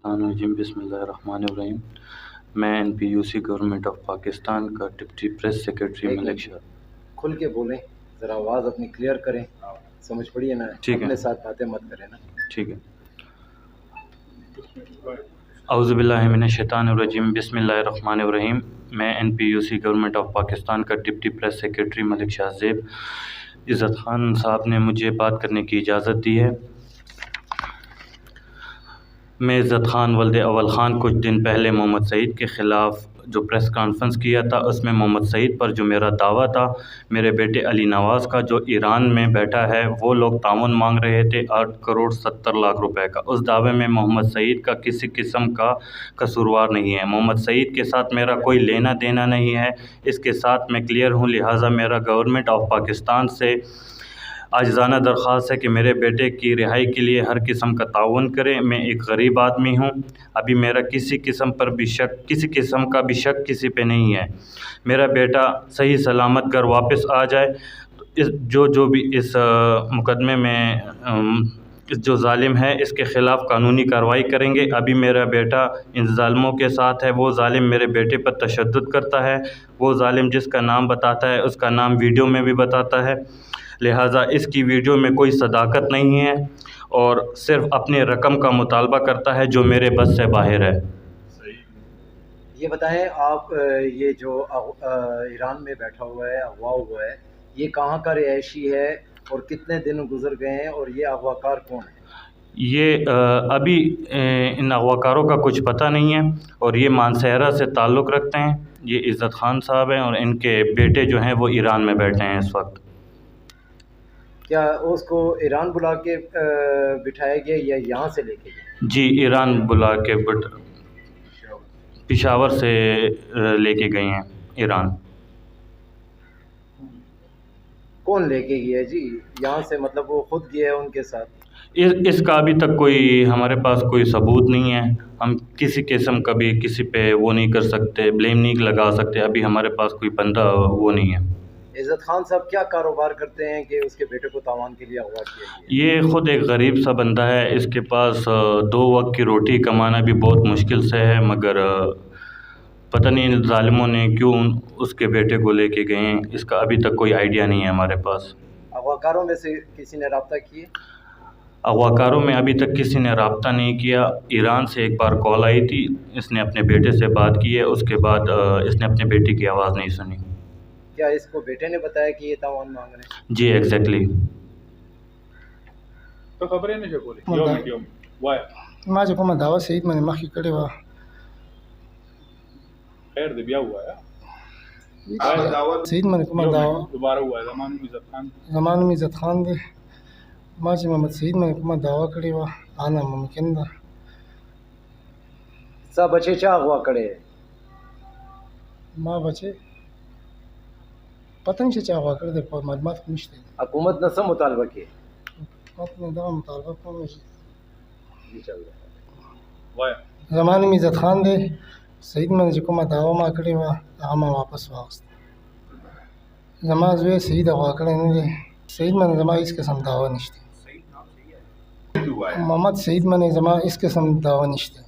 बिस्मिल्लाहिर्रहमानिर्रहीम। मैं NPUC government of Pakistan का deputy press secretary Malik Shah. खुल के बोलें, ज़रा आवाज़ अपनी क्लियर करें, समझ पड़ी है ना? ठीक है, अपने साथ बातें मत करें ना। ठीक है। औज़ु बिल्लाहि मिनश शैतानिर रजीम, बिस्मिल्लाहिर्रहमानिर्रहीम। मैं NPUC गवर्नमेंट ऑफ पाकिस्तान का deputy press secretary Malik Shah ज़ेब। इज़्ज़त खान साहब ने मुझे बात करने की इजाज़त दी है। मैं इज़्ज़त खान वल्द अव्वल ख़ान कुछ दिन पहले मोहम्मद सईद के ख़िलाफ़ जो प्रेस कॉन्फ्रेंस किया था, उसमें मोहम्मद सईद पर जो मेरा दावा था, मेरे बेटे अली नवाज़ का जो ईरान में बैठा है, वो लोग ताउन मांग रहे थे 8 करोड़ 70 लाख रुपए का। उस दावे में मोहम्मद सईद का किसी किस्म का कसूरवार नहीं है। मोहम्मद सईद के साथ मेरा कोई लेना देना नहीं है, इसके साथ मैं क्लियर हूँ। लिहाजा मेरा गवर्नमेंट ऑफ पाकिस्तान से आजिज़ाना दरख्वास्त है कि मेरे बेटे की रिहाई के लिए हर किस्म का ताउन करें। मैं एक गरीब आदमी हूँ, अभी मेरा किसी किस्म का भी शक किसी पे नहीं है। मेरा बेटा सही सलामत घर वापस आ जाए तो जो भी इस मुकदमे में जो ज़ालिम है, इसके ख़िलाफ़ कानूनी कार्रवाई करेंगे। अभी मेरा बेटा इन ज़ालिमों के साथ है। वो ज़ालिम मेरे बेटे पर तशद्दुद करता है, वो ज़ालिम जिसका नाम बताता है उसका नाम वीडियो में भी बताता है। लिहाजा इसकी वीडियो में कोई सदाकत नहीं है और सिर्फ़ अपने रकम का मुतालबा करता है जो मेरे बस से बाहर है। ये बताएं आप, ये जो ईरान में बैठा हुआ है, अगवा हुआ है, ये कहाँ का रिहायशी है और कितने दिन गुजर गए हैं और ये अगवाकार कौन है? ये अभी इन अगवाकारों का कुछ पता नहीं है और ये मानसहरा से ताल्लुक़ रखते हैं। ये इज़्ज़त खान साहब हैं और इनके बेटे जो हैं वो ईरान में बैठे हैं इस वक्त। क्या उसको ईरान बुला के बिठाया गया या यहाँ से लेके गए? जी, ईरान बुला के पेशावर से लेके गए हैं ईरान। कौन लेके गया जी यहाँ से? मतलब वो खुद गया है उनके साथ? इसका अभी तक कोई हमारे पास कोई सबूत नहीं है। हम किसी किस्म का भी किसी पे वो नहीं कर सकते, ब्लेम नहीं लगा सकते। अभी हमारे पास कोई बंदा वो नहीं है। इज़्ज़त खान साहब क्या कारोबार करते हैं कि उसके बेटे को तावान के लिए अगवा किया गया? ये ख़ुद एक गरीब सा बंदा है। इसके पास 2 वक्त की रोटी कमाना भी बहुत मुश्किल से है, मगर पता नहीं इन ज़ालिमों ने क्यों उसके बेटे को लेके गए हैं, इसका अभी तक कोई आइडिया नहीं है हमारे पास। अगवाकारों में से किसी ने रब्ता किया? अगवाकारों में अभी तक किसी ने रब्ता नहीं किया। ईरान से एक बार कॉल आई थी, इसने अपने बेटे से बात की है, उसके बाद इसने अपने बेटे की आवाज़ नहीं सुनी। क्या इसको बेटे ने बताया कि ये तावान मांग रहे हैं? जी, एग्जैक्टली। तो खबर है जो बोली ما چې کومه دعوه سعید باندې مخکې کړې وه، خیر دې بیا ووایه. سعید باندې کومه دعوه دوباره ووایه. زما نوم عزت خان. زما نوم عزت خان دی. ما چې محمد سعید باندې کومه دعوه کړې وه، هغه ممکن ده. ستا بچې چا اغوا کړی؟ ما بچې پته نشته چې اغوا کړی دی، په معلومات خو نشته. حکومت نه څه مطالبه کوي؟ حکومت نه دغه مطالبه کوم شي. وایه. زما نوم عزت خان دی. سعید باندې چې کومه دعوه ما کړې وه، هغه ما واپس واخیسته. زما زوی سعید اغوا کړی نه دی. سعید باندې زما هېڅ قسم دعوه نشته. محمد سعید باندې زما هېڅ قسم دعوه نشته.